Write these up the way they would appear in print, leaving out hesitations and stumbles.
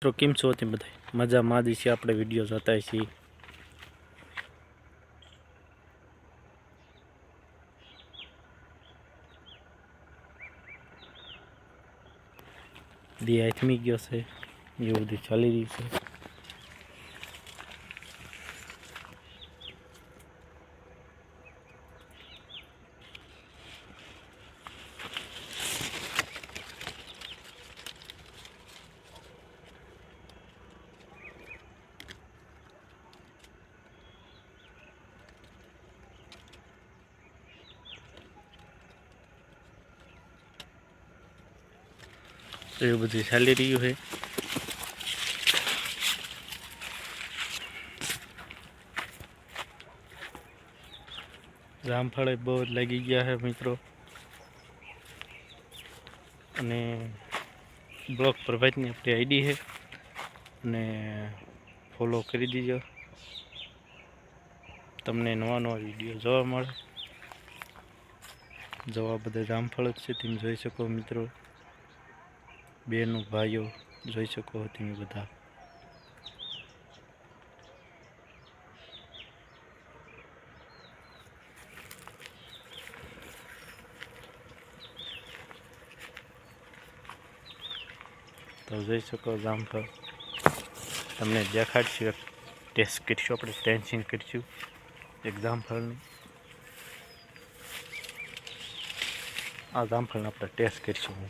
મિત્રો કેમ છો તમે બધા મજામાં જ છીએ આપણે વિડીયો જોતા છીએ દી આથમી ગયો છે એવું બધું ચાલી રહ્યું છે એવું બધું ચાલી રહ્યું છે જામફળ બહુ જ લાગી ગયા છે મિત્રો અને બ્લોગ પ્રભાતની આપણી આઈડી છે અને ફોલો કરી દીજો તમને નવા નવા વિડીયો જોવા મળે જવા બધા જામફળ જ છે તમે જોઈ શકો મિત્રો બેનો ભાઈઓ જોઈ શકો તમે બધા તો જોઈ શકો જામફળ તમને દેખાડશું ટેસ્ટ કરીશું આપણે ટેન્શન કરીશું એક જામફળની આ જામફળને આપણે ટેસ્ટ કરીશું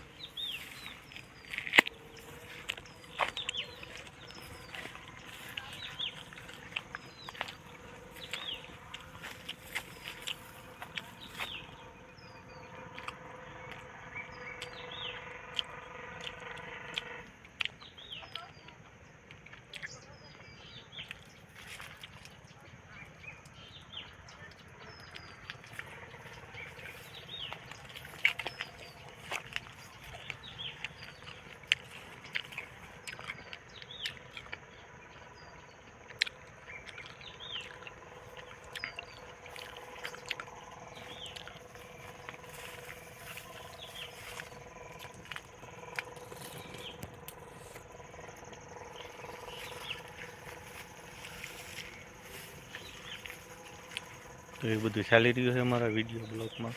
તો એ બધું ચાલી રહ્યું છે અમારા વિડીયો બ્લોગમાં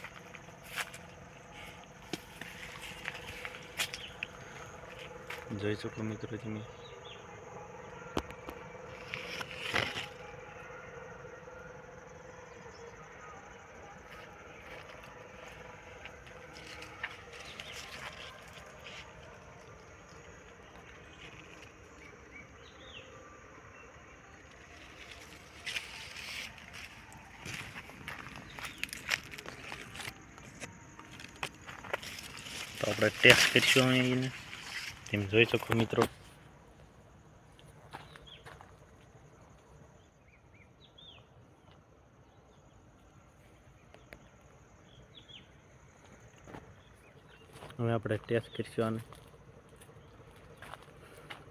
જોઈ શકો મિત્રો તમે તો આપણે ટેસ્ટ કરીશું અહીંને તમે જોઈ શકો મિત્રો હવે આપણે ટેસ્ટ કરીશું આને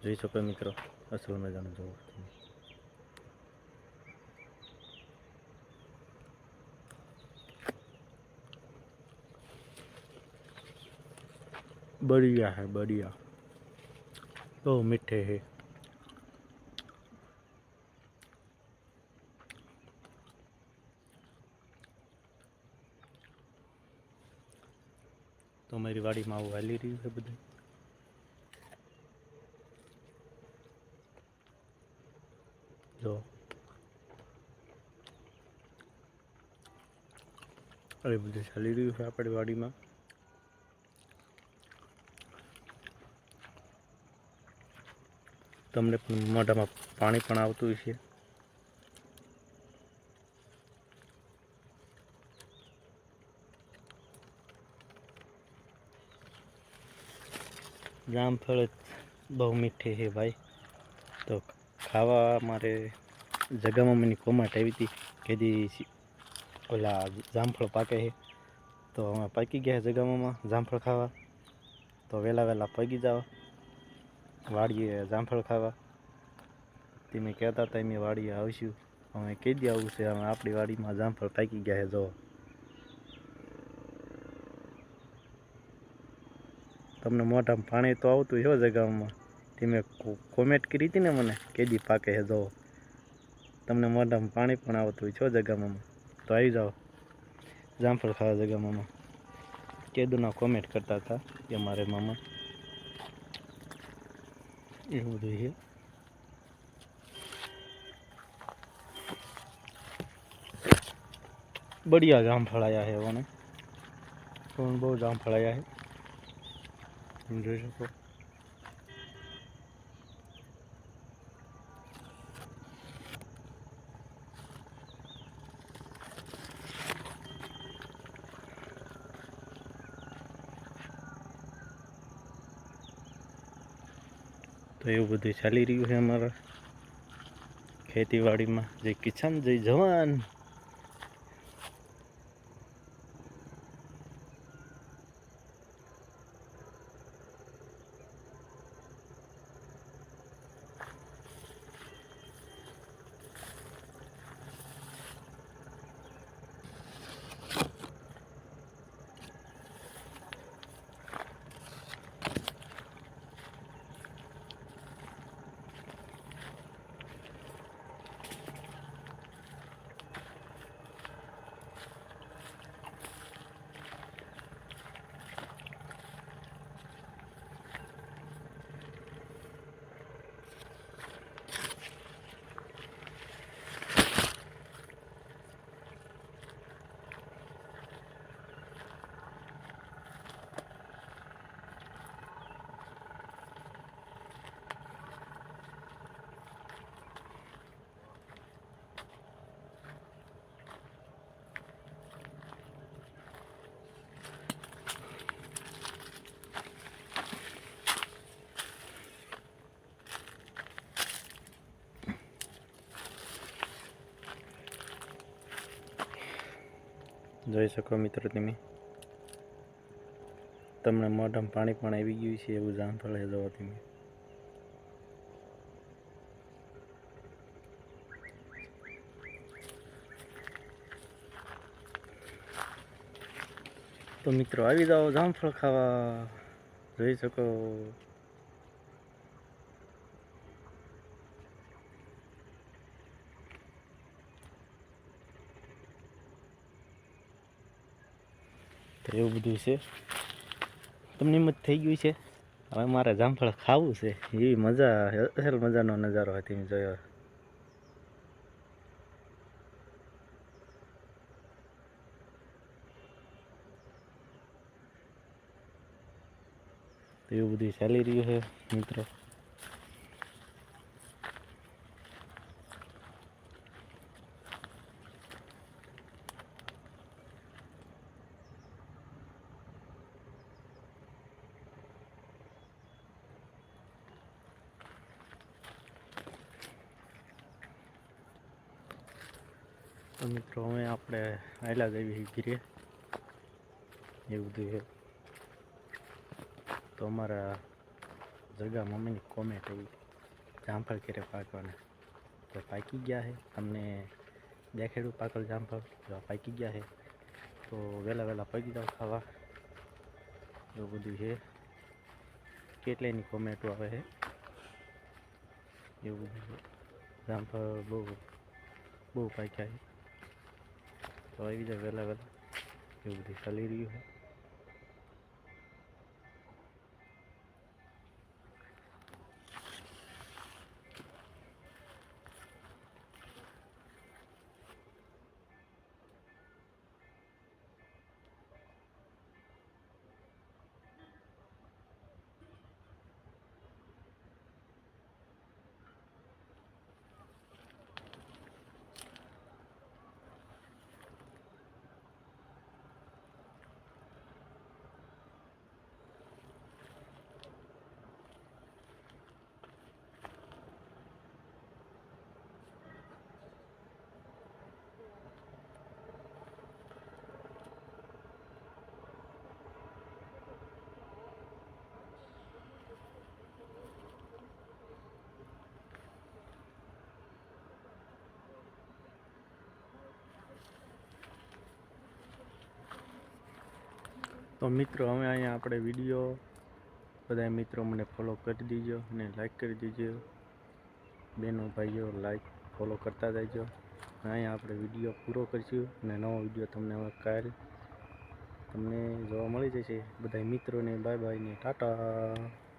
જોઈ શકો મિત્રો અસલ મજાનું જોવો बढ़िया है बढ़िया तो मीठे है तो मेरी वाड़ी में आવું હાલી રહ્યું છે બધું જો અરે બધું ચાલી રહ્યું છે આપણી વાડીમાં તમને પણ મોઢામાં પાણી પણ આવતું હશે જામફળ બહુ મીઠે છે ભાઈ તો ખાવા મારે જગામાં મને કોમાટ આવી હતી કેદી ઓલા જામફળ પાકે છે તો અમે પાકી ગયા જગામાં જામફળ ખાવા તો વહેલા પગી જાઓ વાડીએ જામફળ ખાવા તમે કહેતા હતા અમે વાડીએ આવીશું અમે કેદી આવું છે અમે આપણી વાડીમાં જામફળ પાકી ગયા છે જો તમને મોઢામાં પાણી તો આવતું હોય જગામાં તમે કોમેન્ટ કરી હતી ને મને કેદી પાકે છે, જો તમને મોઢામાં પાણી પણ આવતું હોય છો જગામાં, તો આવી જાઓ જામફળ ખાવા જગામાં. કેદુના કોમેન્ટ કરતા હતા કે મારે મામા એવું બધું છે. बढ़िया जामफल आया है वो बहुत जामफल आया है, तुम જોઈ શકો. તો એવું બધું ચાલી રહ્યું છે અમારા ખેતીવાડીમાં. જય કિસાન જય જવાન. જોઈ શકો મિત્રો તમે, તમને મોઢામાં પાણી પણ આવી ગયું છે એવું જામફળ છે. જોવો તમે. તો મિત્રો આવી જાઓ જામફળ ખાવા. જોઈ શકો. તો એવું બધું છે. તમને એમ જ થઈ ગયું છે હવે મારે જામફળ ખાવું છે, એવી મજા, અસલ મજાનો નજારો હતી મેં જોયો. તો એવું બધું ચાલી રહ્યું છે મિત્રો. તો મિત્રો હવે આપણે આયલા જઈએ ઘીરે, એવું બધું છે. તો અમારા જગા મમ્મીની કોમેન્ટ આવી જામફળ ક્યારે પાકવાના, તો પાકી ગયા છે. તમને દેખાડ્યું પાકલ જામફળ, જો પાકી ગયા છે. તો વહેલા પગી જાઓ ખાવા. એવું બધું છે. કેટલાયની કોમેન્ટો આવે છે એવું બધું છે. જામફળ બહુ પાક્યા છે, તો આવી જાય વહેલા. એવું બધું ચાલી રહ્યું છે. તો મિત્રો હવે અહીંયા આપણે વિડીયો બધા મિત્રો મને ફોલો કરી દીજો અને લાઈક કરી દીજો. બહેનો ભાઈઓ લાઈક ફોલો કરતા જજો. અહીંયા આપણે વિડીયો પૂરો કરીશું અને નવો વિડીયો તમને હવે કાલ તમને જોવા મળી જશે. બધા મિત્રોને બાય બાય ને ટાટા.